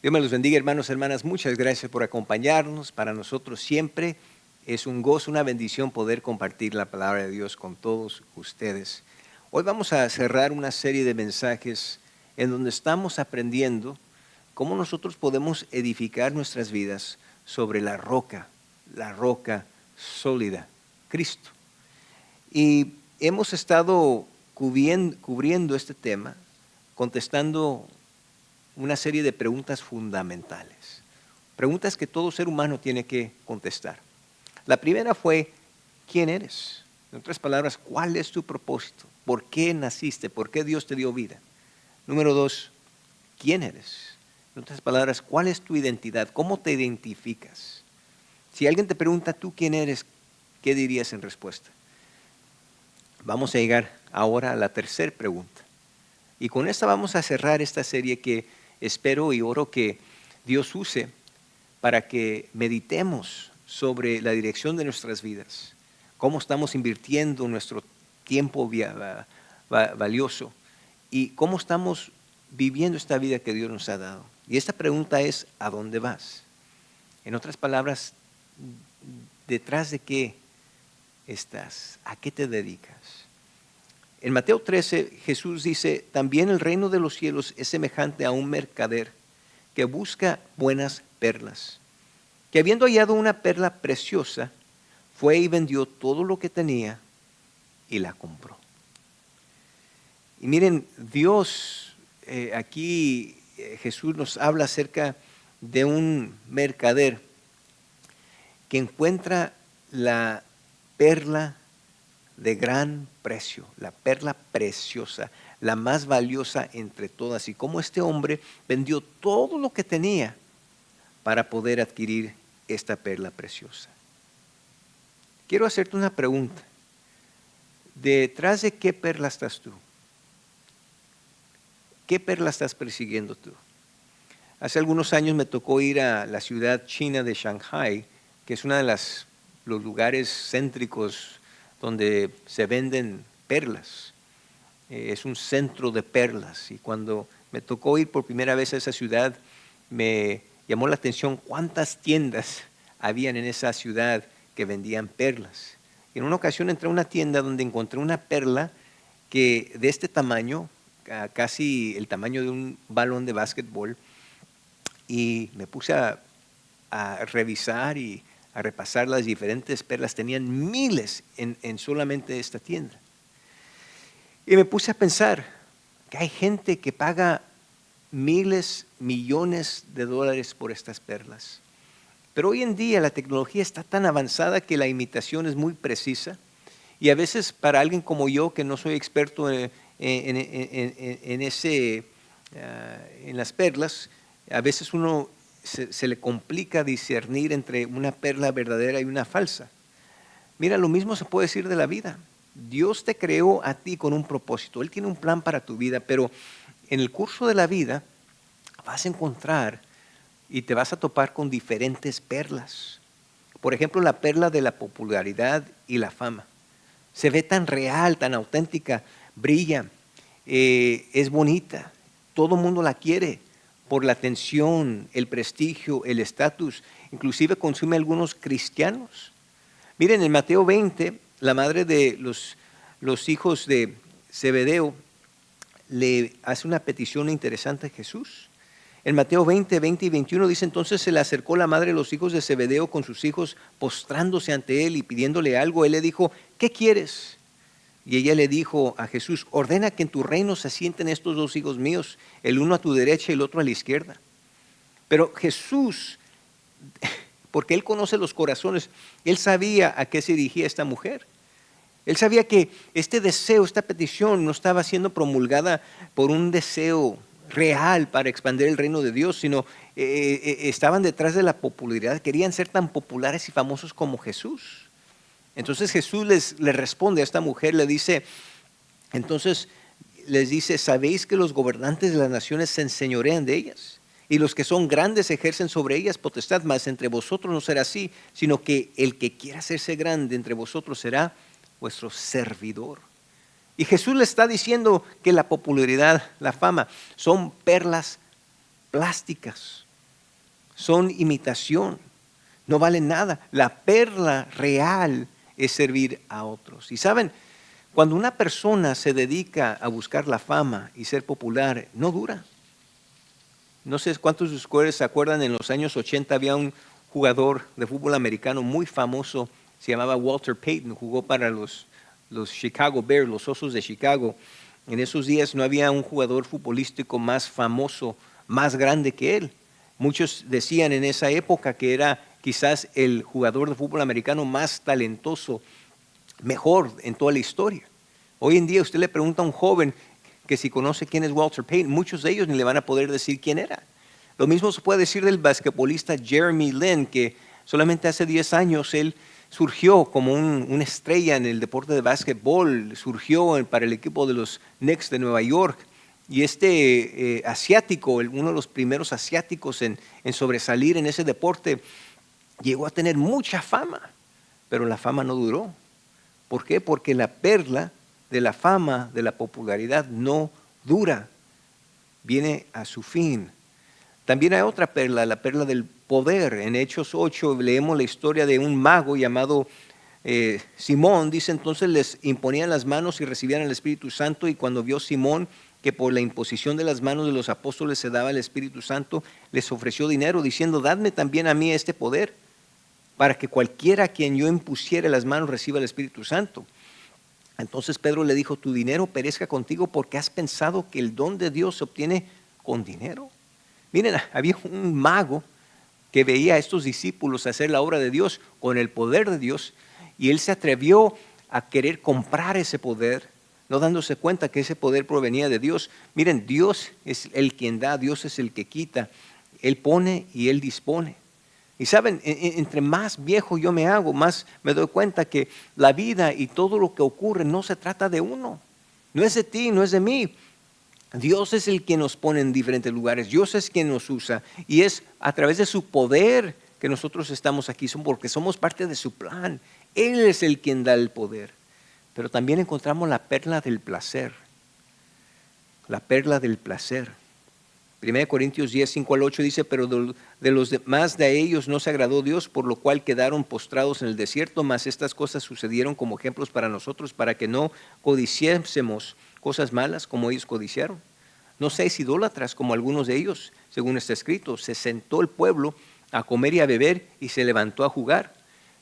Dios me los bendiga, hermanos, hermanas. Muchas gracias por acompañarnos. Para nosotros siempre es un gozo, una bendición poder compartir la palabra de Dios con todos ustedes. Hoy vamos a cerrar una serie de mensajes en donde estamos aprendiendo cómo nosotros podemos edificar nuestras vidas sobre la roca sólida, Cristo. Y hemos estado cubriendo este tema, contestando una serie de preguntas fundamentales, preguntas que todo ser humano tiene que contestar. La primera fue, ¿quién eres? En otras palabras, ¿cuál es tu propósito? ¿Por qué naciste? ¿Por qué Dios te dio vida? Número dos, ¿quién eres? En otras palabras, ¿cuál es tu identidad? ¿Cómo te identificas? Si alguien te pregunta, ¿tú quién eres? ¿Qué dirías en respuesta? Vamos a llegar ahora a la tercera pregunta. Y con esta vamos a cerrar esta serie que espero y oro que Dios use para que meditemos sobre la dirección de nuestras vidas, cómo estamos invirtiendo nuestro tiempo valioso y cómo estamos viviendo esta vida que Dios nos ha dado. Y esta pregunta es, ¿a dónde vas? En otras palabras, ¿detrás de qué estás? ¿A qué te dedicas? En Mateo 13, Jesús dice, también el reino de los cielos es semejante a un mercader que busca buenas perlas, que habiendo hallado una perla preciosa, fue y vendió todo lo que tenía y la compró. Y miren, Dios, aquí Jesús nos habla acerca de un mercader que encuentra la perla de gran precio, la perla preciosa, la más valiosa entre todas, y cómo este hombre vendió todo lo que tenía para poder adquirir esta perla preciosa. Quiero hacerte una pregunta. ¿Detrás de qué perla estás tú? ¿Qué perla estás persiguiendo tú? Hace algunos años me tocó ir a la ciudad china de Shanghai, que es uno de los lugares céntricos donde se venden perlas. Es un centro de perlas. Y cuando me tocó ir por primera vez a esa ciudad, me llamó la atención cuántas tiendas habían en esa ciudad que vendían perlas. Y en una ocasión entré a una tienda donde encontré una perla que de este tamaño, casi el tamaño de un balón de básquetbol, y me puse a revisar y a repasar las diferentes perlas. Tenían miles en solamente esta tienda. Y me puse a pensar que hay gente que paga miles, millones de dólares por estas perlas. Pero hoy en día la tecnología está tan avanzada que la imitación es muy precisa. Y a veces para alguien como yo, que no soy experto en las perlas, a veces uno se le complica discernir entre una perla verdadera y una falsa. Mira, lo mismo se puede decir de la vida. Dios te creó a ti con un propósito. Él tiene un plan para tu vida, pero en el curso de la vida vas a encontrar y te vas a topar con diferentes perlas. Por ejemplo, la perla de la popularidad y la fama. Se ve tan real, tan auténtica, brilla, es bonita, todo el mundo la quiere por la atención, el prestigio, el estatus, inclusive consume a algunos cristianos. Miren, en Mateo 20, la madre de los hijos de Zebedeo le hace una petición interesante a Jesús. En Mateo 20, 20 y 21 dice, entonces se le acercó la madre de los hijos de Zebedeo con sus hijos, postrándose ante él y pidiéndole algo. Él le dijo, ¿qué quieres? Y ella le dijo a Jesús, ordena que en tu reino se sienten estos dos hijos míos, el uno a tu derecha y el otro a la izquierda. Pero Jesús, porque él conoce los corazones, él sabía a qué se dirigía esta mujer. Él sabía que este deseo, esta petición no estaba siendo promulgada por un deseo real para expandir el reino de Dios, sino estaban detrás de la popularidad, querían ser tan populares y famosos como Jesús. Entonces Jesús le responde a esta mujer, le dice, entonces les dice, ¿sabéis que los gobernantes de las naciones se enseñorean de ellas? Y los que son grandes ejercen sobre ellas potestad, mas entre vosotros no será así, sino que el que quiera hacerse grande entre vosotros será vuestro servidor. Y Jesús le está diciendo que la popularidad, la fama, son perlas plásticas, son imitación, no valen nada. La perla real es servir a otros. Y saben, cuando una persona se dedica a buscar la fama y ser popular, no dura. No sé cuántos de ustedes se acuerdan, en los años 80 había un jugador de fútbol americano muy famoso, se llamaba Walter Payton, jugó para los Chicago Bears, los Osos de Chicago. En esos días no había un jugador futbolístico más famoso, más grande que él. Muchos decían en esa época que era quizás el jugador de fútbol americano más talentoso, mejor en toda la historia. Hoy en día usted le pregunta a un joven que si conoce quién es Walter Payton, muchos de ellos ni le van a poder decir quién era. Lo mismo se puede decir del basquetbolista Jeremy Lin, que solamente hace 10 años él surgió como una estrella en el deporte de básquetbol, surgió para el equipo de los Knicks de Nueva York. Y este asiático, uno de los primeros asiáticos en sobresalir en ese deporte, llegó a tener mucha fama, pero la fama no duró. ¿Por qué? Porque la perla de la fama, de la popularidad, no dura, viene a su fin. También hay otra perla, la perla del poder. En Hechos 8 leemos la historia de un mago llamado Simón. Dice, entonces les imponían las manos y recibían el Espíritu Santo, y cuando vio Simón que por la imposición de las manos de los apóstoles se daba el Espíritu Santo, les ofreció dinero diciendo, dadme también a mí este poder, para que cualquiera a quien yo impusiere las manos reciba el Espíritu Santo. Entonces Pedro le dijo, tu dinero perezca contigo, porque has pensado que el don de Dios se obtiene con dinero. Miren, había un mago que veía a estos discípulos hacer la obra de Dios con el poder de Dios, y él se atrevió a querer comprar ese poder, no dándose cuenta que ese poder provenía de Dios. Miren, Dios es el quien da, Dios es el que quita, Él pone y Él dispone. Y saben, entre más viejo yo me hago, más me doy cuenta que la vida y todo lo que ocurre no se trata de uno, no es de ti, no es de mí. Dios es el que nos pone en diferentes lugares, Dios es quien nos usa, y es a través de su poder que nosotros estamos aquí, porque somos parte de su plan. Él es el quien da el poder. Pero también encontramos la perla del placer, la perla del placer. 1 Corintios 10, 5 al 8 dice, pero de los demás de ellos no se agradó Dios, por lo cual quedaron postrados en el desierto, mas estas cosas sucedieron como ejemplos para nosotros, para que no codiciésemos cosas malas como ellos codiciaron. No seáis idólatras como algunos de ellos, según está escrito, se sentó el pueblo a comer y a beber y se levantó a jugar.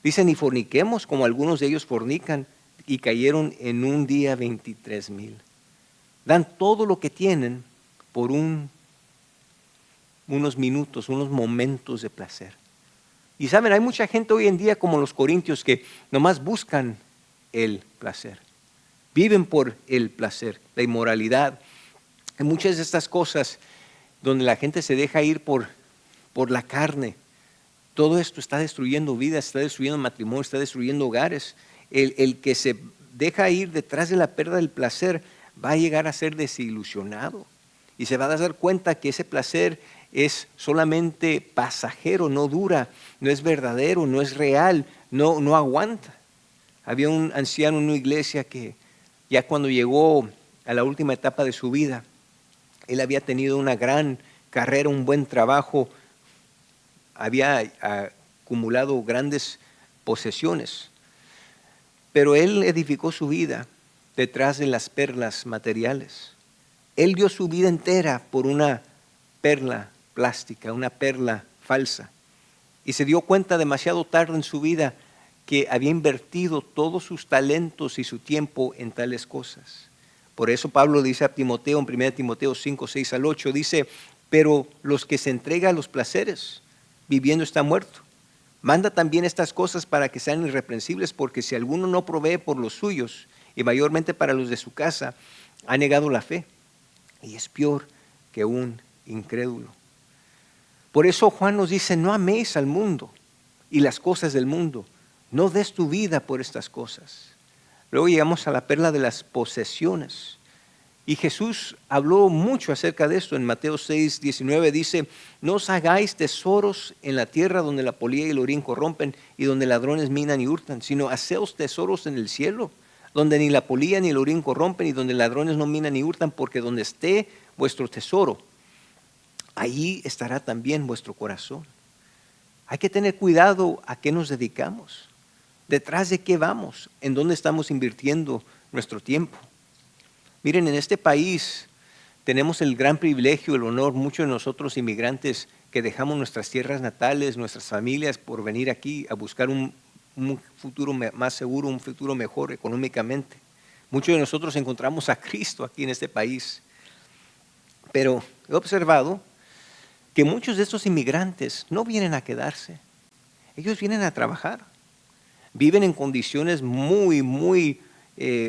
Dicen, y forniquemos como algunos de ellos fornican, y cayeron en un día 23,000. Dan todo lo que tienen por unos minutos, unos momentos de placer. Y saben, hay mucha gente hoy en día como los corintios que nomás buscan el placer. Viven por el placer, la inmoralidad. Hay muchas de estas cosas donde la gente se deja ir por la carne. Todo esto está destruyendo vidas, está destruyendo matrimonio, está destruyendo hogares. El que se deja ir detrás de la pérdida del placer va a llegar a ser desilusionado y se va a dar cuenta que ese placer es solamente pasajero, no dura, no es verdadero, no es real, no aguanta. Había un anciano en una iglesia que ya cuando llegó a la última etapa de su vida, él había tenido una gran carrera, un buen trabajo, había acumulado grandes posesiones, pero él edificó su vida detrás de las perlas materiales. Él dio su vida entera por una perla plástica, una perla falsa, y se dio cuenta demasiado tarde en su vida que había invertido todos sus talentos y su tiempo en tales cosas. Por eso Pablo dice a Timoteo en 1 Timoteo 5, 6 al 8, dice, pero los que se entregan a los placeres, viviendo está muerto. Manda también estas cosas para que sean irreprensibles, porque si alguno no provee por los suyos, y mayormente para los de su casa, ha negado la fe, y es peor que un incrédulo. Por eso Juan nos dice, no améis al mundo y las cosas del mundo, no des tu vida por estas cosas. Luego llegamos a la perla de las posesiones. Y Jesús habló mucho acerca de esto. En Mateo 6, 19 dice, no os hagáis tesoros en la tierra donde la polilla y el orín corrompen y donde ladrones minan y hurtan, sino haceos tesoros en el cielo, donde ni la polilla ni el orín corrompen y donde ladrones no minan ni hurtan, porque donde esté vuestro tesoro, allí estará también vuestro corazón. Hay que tener cuidado a qué nos dedicamos, detrás de qué vamos, en dónde estamos invirtiendo nuestro tiempo. Miren, en este país tenemos el gran privilegio, el honor, muchos de nosotros inmigrantes que dejamos nuestras tierras natales, nuestras familias por venir aquí a buscar un futuro más seguro, un futuro mejor económicamente. Muchos de nosotros encontramos a Cristo aquí en este país. Pero he observado que muchos de estos inmigrantes no vienen a quedarse. Ellos vienen a trabajar. Viven en condiciones muy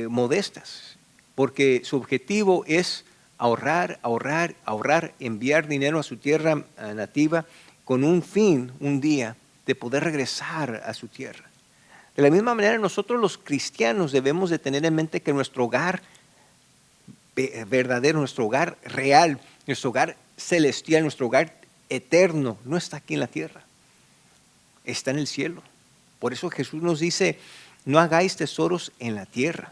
modestas, porque su objetivo es ahorrar, enviar dinero a su tierra nativa con un fin, un día, de poder regresar a su tierra. De la misma manera, nosotros los cristianos debemos de tener en mente que nuestro hogar verdadero, nuestro hogar real, nuestro hogar celestial, nuestro hogar eterno, no está aquí en la tierra, está en el cielo. Por eso Jesús nos dice, no hagáis tesoros en la tierra,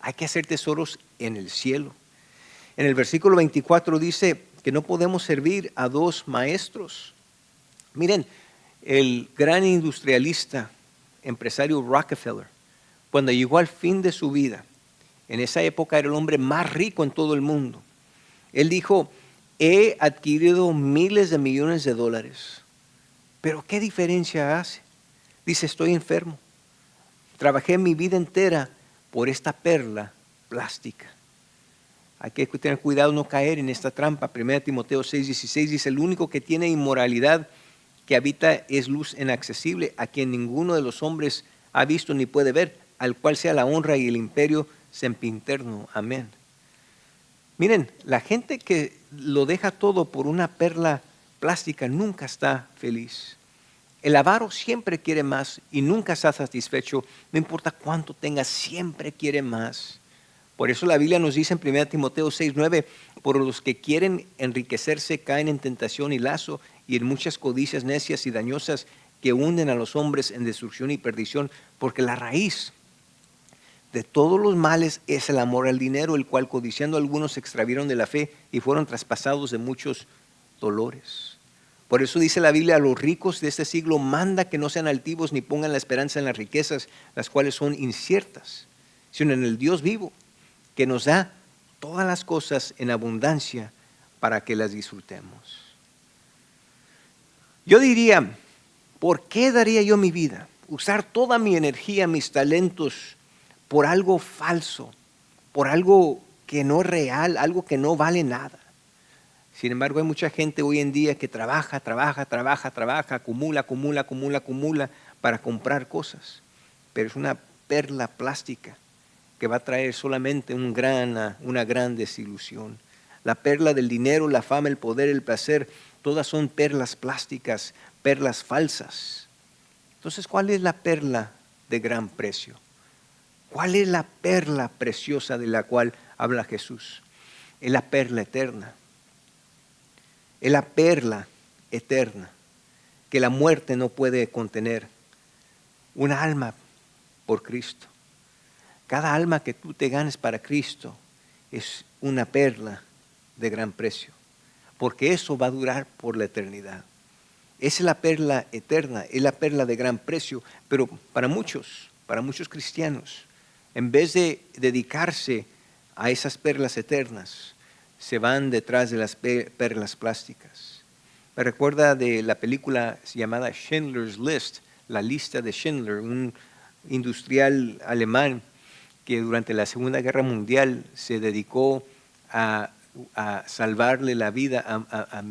hay que hacer tesoros en el cielo. En el versículo 24 dice que no podemos servir a dos maestros. Miren, el gran industrialista, empresario Rockefeller, cuando llegó al fin de su vida, en esa época era el hombre más rico en todo el mundo. Él dijo, he adquirido miles de millones de dólares, pero ¿qué diferencia hace? Dice, estoy enfermo. Trabajé mi vida entera por esta perla plástica. Hay que tener cuidado no caer en esta trampa. 1 Timoteo 6:16 dice, el único que tiene inmoralidad que habita es luz inaccesible, a quien ninguno de los hombres ha visto ni puede ver, al cual sea la honra y el imperio sempiterno. Amén. Miren, la gente que lo deja todo por una perla plástica nunca está feliz. El avaro siempre quiere más y nunca está satisfecho. No importa cuánto tenga, siempre quiere más. Por eso la Biblia nos dice en 1 Timoteo 6:9, por los que quieren enriquecerse caen en tentación y lazo y en muchas codicias necias y dañosas que hunden a los hombres en destrucción y perdición, porque la raíz de todos los males es el amor al dinero, el cual codiciando algunos se extravieron de la fe y fueron traspasados de muchos dolores. Por eso dice la Biblia, a los ricos de este siglo manda que no sean altivos ni pongan la esperanza en las riquezas, las cuales son inciertas, sino en el Dios vivo, que nos da todas las cosas en abundancia para que las disfrutemos. Yo diría, ¿por qué daría yo mi vida? Usar toda mi energía, mis talentos, por algo falso, por algo que no es real, algo que no vale nada. Sin embargo, hay mucha gente hoy en día que trabaja, acumula para comprar cosas. Pero es una perla plástica que va a traer solamente una gran desilusión. La perla del dinero, la fama, el poder, el placer, todas son perlas plásticas, perlas falsas. Entonces, ¿cuál es la perla de gran precio? ¿Cuál es la perla preciosa de la cual habla Jesús? Es la perla eterna. Es la perla eterna que la muerte no puede contener. Una alma por Cristo. Cada alma que tú te ganes para Cristo es una perla de gran precio, porque eso va a durar por la eternidad. Esa es la perla eterna, es la perla de gran precio, pero para muchos cristianos, en vez de dedicarse a esas perlas eternas, se van detrás de las perlas plásticas. Me recuerda de la película llamada Schindler's List, la lista de Schindler, un industrial alemán que durante la Segunda Guerra Mundial se dedicó a salvarle la vida a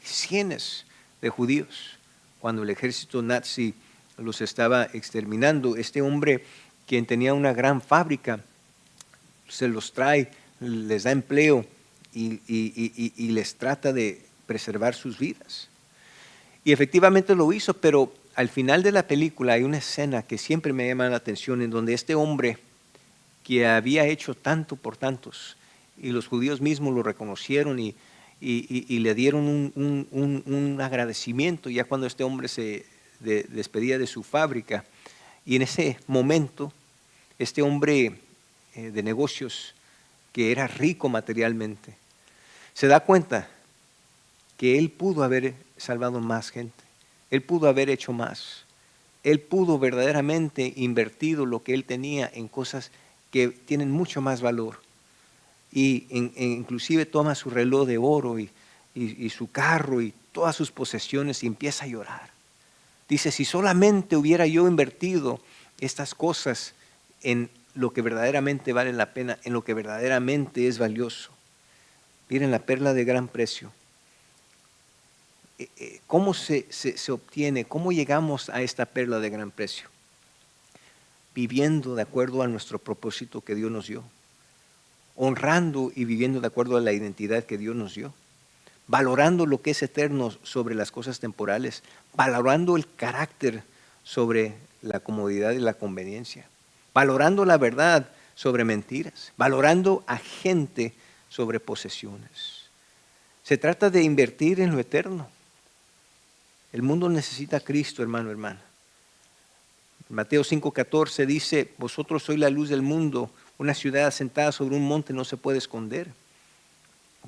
cientos de judíos cuando el ejército nazi los estaba exterminando. Este hombre, quien tenía una gran fábrica, se los trae, les da empleo y les trata de preservar sus vidas. Y efectivamente lo hizo, pero al final de la película hay una escena que siempre me llama la atención, en donde este hombre que había hecho tanto por tantos, y los judíos mismos lo reconocieron y le dieron un agradecimiento ya cuando este hombre se despedía de su fábrica. Y en ese momento, este hombre de negocios, que era rico materialmente, se da cuenta que él pudo haber salvado más gente, Él pudo haber hecho más. Él pudo verdaderamente invertido lo que él tenía en cosas que tienen mucho más valor. Y inclusive toma su reloj de oro y su carro y todas sus posesiones y empieza a llorar. Dice, si solamente hubiera yo invertido estas cosas en lo que verdaderamente vale la pena, en lo que verdaderamente es valioso. Miren, la perla de gran precio. ¿Cómo se obtiene? ¿Cómo llegamos a esta perla de gran precio? Viviendo de acuerdo a nuestro propósito que Dios nos dio. Honrando y viviendo de acuerdo a la identidad que Dios nos dio. Valorando lo que es eterno sobre las cosas temporales. Valorando el carácter sobre la comodidad y la conveniencia. Valorando la verdad sobre mentiras. Valorando a gente sobre posesiones. Se trata de invertir en lo eterno. El mundo necesita a Cristo, hermano, hermana. Mateo 5:14 dice, vosotros sois la luz del mundo, una ciudad asentada sobre un monte no se puede esconder.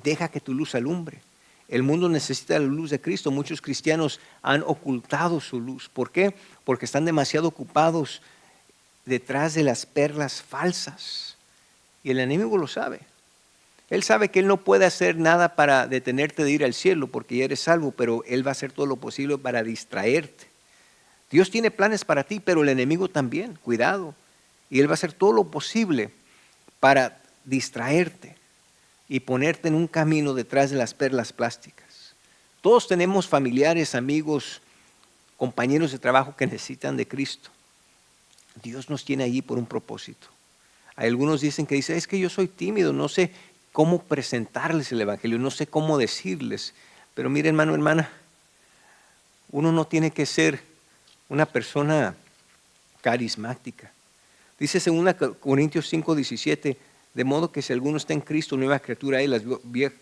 Deja que tu luz alumbre. El mundo necesita la luz de Cristo. Muchos cristianos han ocultado su luz. ¿Por qué? Porque están demasiado ocupados detrás de las perlas falsas. Y el enemigo lo sabe. Él sabe que él no puede hacer nada para detenerte de ir al cielo porque ya eres salvo, pero él va a hacer todo lo posible para distraerte. Dios tiene planes para ti, pero el enemigo también, cuidado. Y él va a hacer todo lo posible para distraerte y ponerte en un camino detrás de las perlas plásticas. Todos tenemos familiares, amigos, compañeros de trabajo que necesitan de Cristo. Dios nos tiene allí por un propósito. Hay algunos dicen que es que yo soy tímido, no sé cómo presentarles el evangelio, no sé cómo decirles. Pero mire, hermano, hermana, uno no tiene que ser una persona carismática. Dice 2 Corintios 5:17, de modo que si alguno está en Cristo, nueva criatura hay, las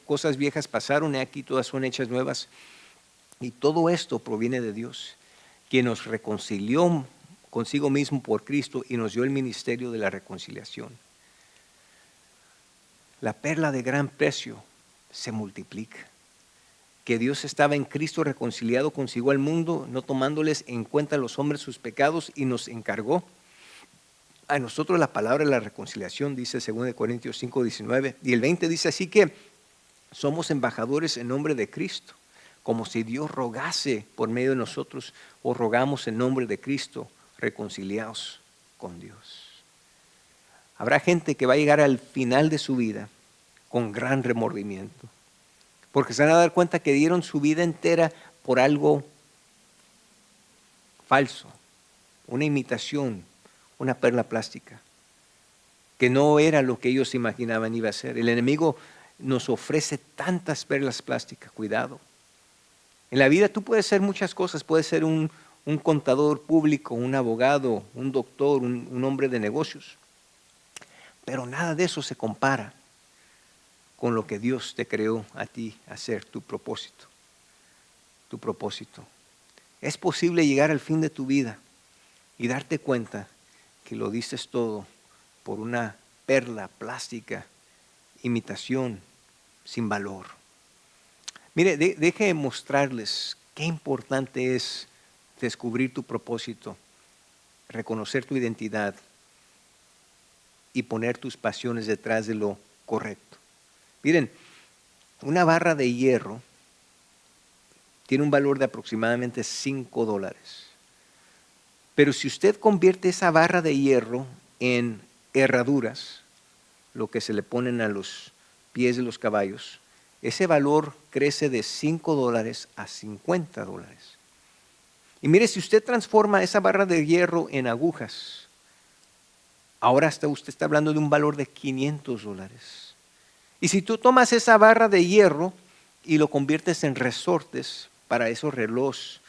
cosas viejas pasaron y aquí todas son hechas nuevas. Y todo esto proviene de Dios, quien nos reconcilió consigo mismo por Cristo y nos dio el ministerio de la reconciliación. La perla de gran precio se multiplica. Que Dios estaba en Cristo reconciliado consigo al mundo, no tomándoles en cuenta a los hombres sus pecados, y nos encargó a nosotros la palabra de la reconciliación, dice 2 Corintios 5:19. Y el 20 dice, así que somos embajadores en nombre de Cristo, como si Dios rogase por medio de nosotros, o rogamos en nombre de Cristo, reconciliados con Dios. Habrá gente que va a llegar al final de su vida con gran remordimiento, porque se van a dar cuenta que dieron su vida entera por algo falso, una imitación, una perla plástica, que no era lo que ellos imaginaban iba a ser. El enemigo nos ofrece tantas perlas plásticas, cuidado. En la vida tú puedes ser muchas cosas, puedes ser un contador público, un abogado, un doctor, un hombre de negocios. Pero nada de eso se compara con lo que Dios te creó a ti hacer, tu propósito. Tu propósito. Es posible llegar al fin de tu vida y darte cuenta que lo diste todo por una perla plástica, imitación, sin valor. Mire, deje mostrarles qué importante es descubrir tu propósito, reconocer tu identidad y poner tus pasiones detrás de lo correcto. Miren, una barra de hierro tiene un valor de aproximadamente $5. Pero si usted convierte esa barra de hierro en herraduras, lo que se le ponen a los pies de los caballos, ese valor crece de $5 a $50. Y mire, si usted transforma esa barra de hierro en agujas, ahora usted está hablando de un valor de $500. Y si tú tomas esa barra de hierro y lo conviertes en resortes para esos relojes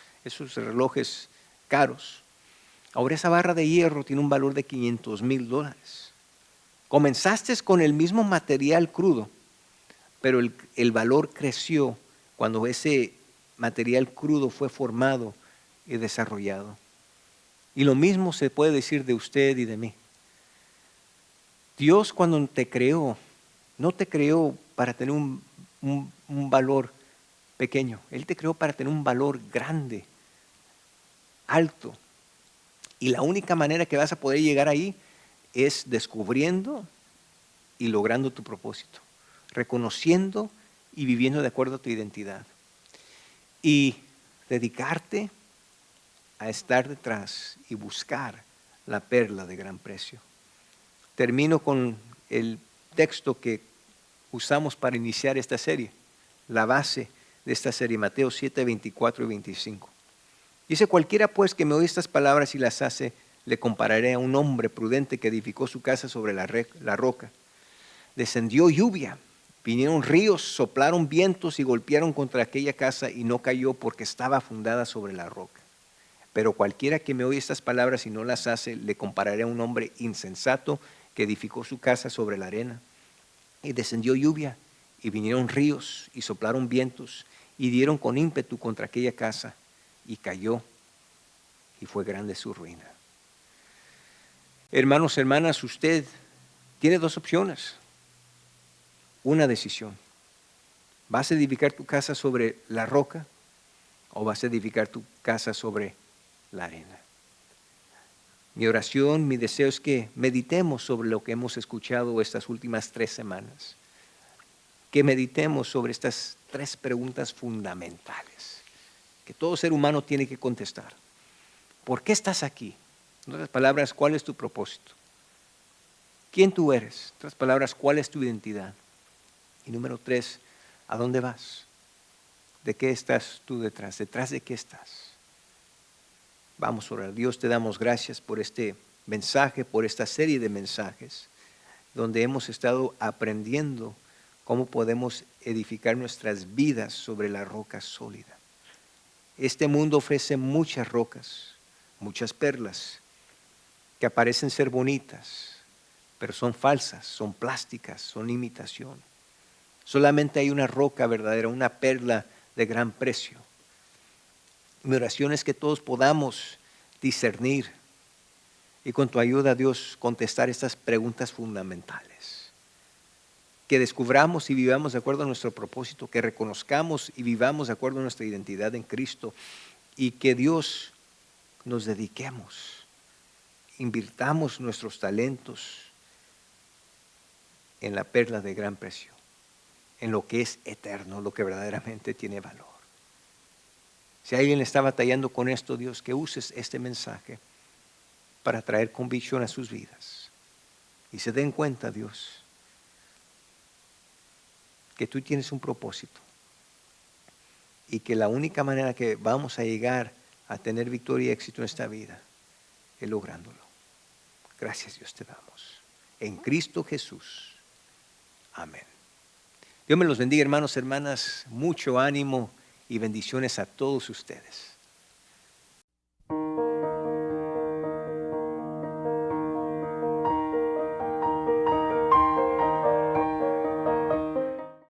caros, ahora esa barra de hierro tiene un valor de $500,000. Comenzaste con el mismo material crudo, pero el valor creció cuando ese material crudo fue formado y desarrollado. Y lo mismo se puede decir de usted y de mí. Dios, cuando te creó, no te creó para tener un valor pequeño. Él te creó para tener un valor grande. alto. Y la única manera que vas a poder llegar ahí es descubriendo y logrando tu propósito, reconociendo y viviendo de acuerdo a tu identidad. Y dedicarte a estar detrás y buscar la perla de gran precio. Termino con el texto que usamos para iniciar esta serie, la base de esta serie, Mateo 7, 24 y 25. Dice: cualquiera pues que me oye estas palabras y las hace, le compararé a un hombre prudente que edificó su casa sobre la roca. Descendió lluvia, vinieron ríos, soplaron vientos y golpearon contra aquella casa y no cayó porque estaba fundada sobre la roca. Pero cualquiera que me oye estas palabras y no las hace, le compararé a un hombre insensato que edificó su casa sobre la arena. Y descendió lluvia, y vinieron ríos, y soplaron vientos, y dieron con ímpetu contra aquella casa, y cayó, y fue grande su ruina. Hermanos, hermanas, usted tiene dos opciones, una decisión. ¿Vas a edificar tu casa sobre la roca o vas a edificar tu casa sobre la arena? Mi oración, mi deseo es que meditemos sobre lo que hemos escuchado estas últimas 3 semanas. Que meditemos sobre estas 3 preguntas fundamentales que todo ser humano tiene que contestar. ¿Por qué estás aquí? En otras palabras, ¿cuál es tu propósito? ¿Quién tú eres? En otras palabras, ¿cuál es tu identidad? Y número 3, ¿a dónde vas? ¿De qué estás tú detrás? ¿Detrás de qué estás? Vamos a orar. Dios, te damos gracias por este mensaje, por esta serie de mensajes, donde hemos estado aprendiendo cómo podemos edificar nuestras vidas sobre la roca sólida. Este mundo ofrece muchas rocas, muchas perlas, que parecen ser bonitas, pero son falsas, son plásticas, son imitación. Solamente hay una roca verdadera, una perla de gran precio. Mi oración es que todos podamos discernir y con tu ayuda, Dios, contestar estas preguntas fundamentales. Que descubramos y vivamos de acuerdo a nuestro propósito, que reconozcamos y vivamos de acuerdo a nuestra identidad en Cristo y que Dios nos dediquemos, invirtamos nuestros talentos en la perla de gran precio, en lo que es eterno, lo que verdaderamente tiene valor. Si alguien está batallando con esto, Dios, que uses este mensaje para traer convicción a sus vidas. Y se den cuenta, Dios, que tú tienes un propósito. Y que la única manera que vamos a llegar a tener victoria y éxito en esta vida es lográndolo. Gracias, Dios, te damos. En Cristo Jesús. Amén. Dios me los bendiga, hermanos, hermanas. Mucho ánimo y bendiciones a todos ustedes.